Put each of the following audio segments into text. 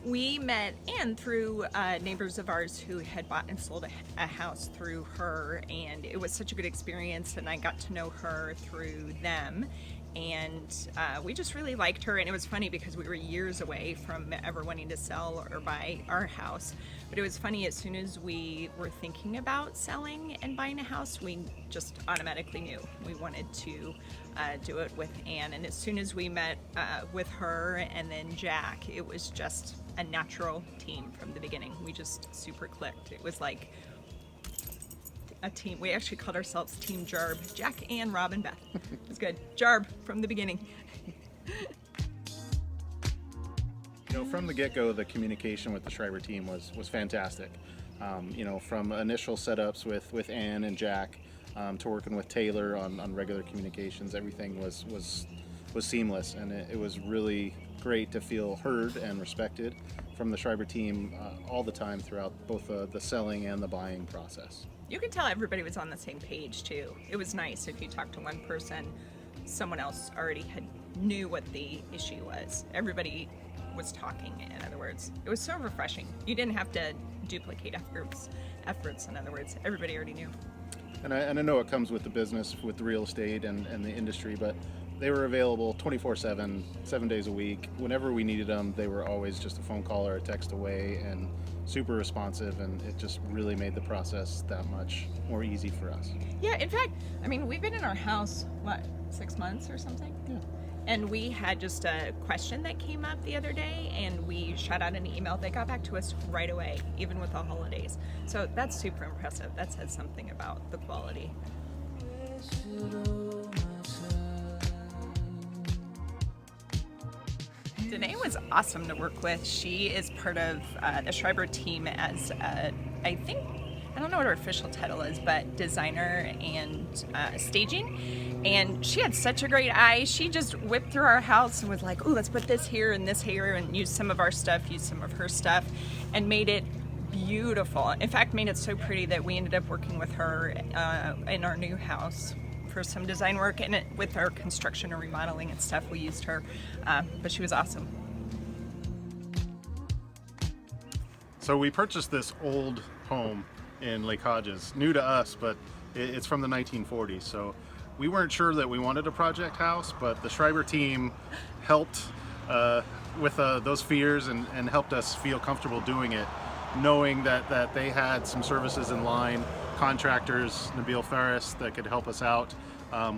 We met Anne through neighbors of ours who had bought and sold a house through her, and it was such a good experience, and I got to know her through them. And we just really liked her, and it was funny because we were years away from ever wanting to sell or buy our house. But it was funny, as soon as we were thinking about selling and buying a house, we just automatically knew we wanted to do it with Anne. And as soon as we met with her and then Jack, it was just a natural team from the beginning. We just super clicked. It was like a team. We actually called ourselves Team Jarb. Jack, Ann, Rob, and Beth. It was good. Jarb from the beginning. From the get-go, the communication with the Schreiber team was fantastic. From initial setups with Ann and Jack to working with Taylor on regular communications, everything was seamless, and it was really great to feel heard and respected from the Schreiber team all the time throughout both the selling and the buying process. You could tell everybody was on the same page too. It was nice if you talked to one person, someone else already knew what the issue was. Everybody was talking, in other words. It was so refreshing. You didn't have to duplicate efforts, in other words. Everybody already knew. And I know it comes with the business, with the real estate and the industry, but they were available 24/7, 7 days a week. Whenever we needed them, they were always just a phone call or a text away, and super responsive, and it just really made the process that much more easy for us. Yeah, in fact, we've been in our house, 6 months or something? Yeah. And we had just a question that came up the other day, and we shot out an email. They got back to us right away, even with the holidays. So that's super impressive. That says something about the quality. Danae was awesome to work with. She is part of the Schreiber team as, I don't know what her official title is, but designer and staging. And she had such a great eye. She just whipped through our house and was like, "Oh, let's put this here and this here," and use some of our stuff, use some of her stuff, and made it beautiful. In fact, made it so pretty that we ended up working with her in our new house for some design work, and with our construction and remodeling and stuff, we used her. But she was awesome. So we purchased this old home in Lake Hodges, new to us, but it's from the 1940s. So we weren't sure that we wanted a project house, but the Schreiber team helped with those fears and helped us feel comfortable doing it, knowing that they had some services in line, contractors, Nabil Ferris, that could help us out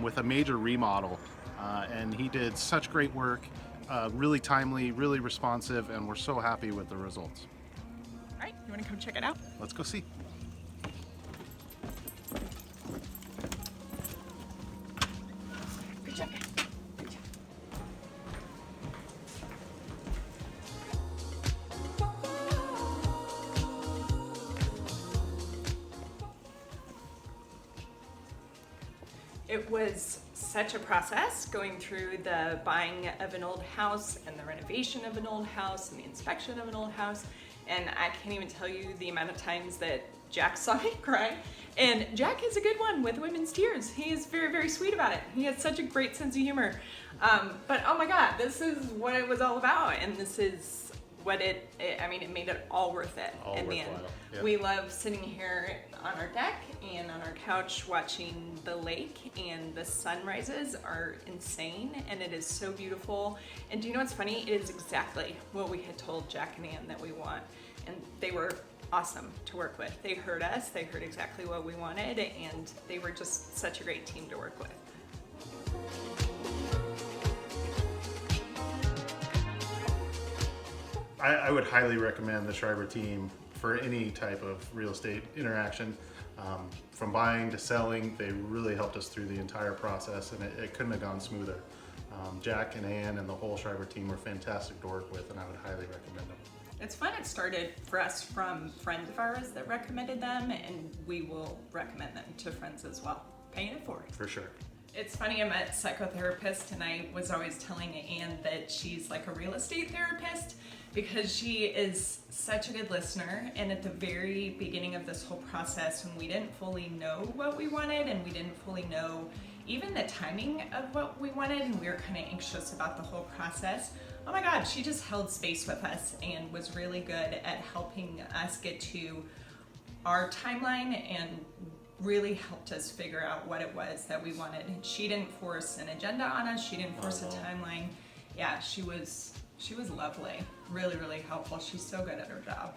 with a major remodel. And he did such great work, really timely, really responsive, and we're so happy with the results. All right, you want to come check it out? Let's go see. Good job, guys. Good job. It was such a process going through the buying of an old house and the renovation of an old house and the inspection of an old house. And I can't even tell you the amount of times that Jack saw me cry. And Jack is a good one with women's tears. He is very, very sweet about it. He has such a great sense of humor. But oh my God, this is what it was all about. And this is what it made it all worth it in the end. Yeah. We love sitting here on our deck and on our couch watching the lake, and the sunrises are insane, and it is so beautiful. And do you know what's funny? It is exactly what we had told Jack and Ann that we want, and they were awesome to work with. They heard us, they heard exactly what we wanted, and they were just such a great team to work with. I would highly recommend the Schreiber team for any type of real estate interaction. From buying to selling, they really helped us through the entire process, and it couldn't have gone smoother. Jack and Ann and the whole Schreiber team were fantastic to work with, and I would highly recommend them. It's fun. It started for us from friends of ours that recommended them, and we will recommend them to friends as well. Paying it forward. For sure. It's funny, I'm a psychotherapist, and I was always telling Anne that she's like a real estate therapist because she is such a good listener. And at the very beginning of this whole process, when we didn't fully know what we wanted and we didn't fully know even the timing of what we wanted, and we were kind of anxious about the whole process. Oh my God, she just held space with us and was really good at helping us get to our timeline and really helped us figure out what it was that we wanted. She didn't force an agenda on us. She didn't force a timeline. Yeah, she was lovely. Really, really helpful. She's so good at her job.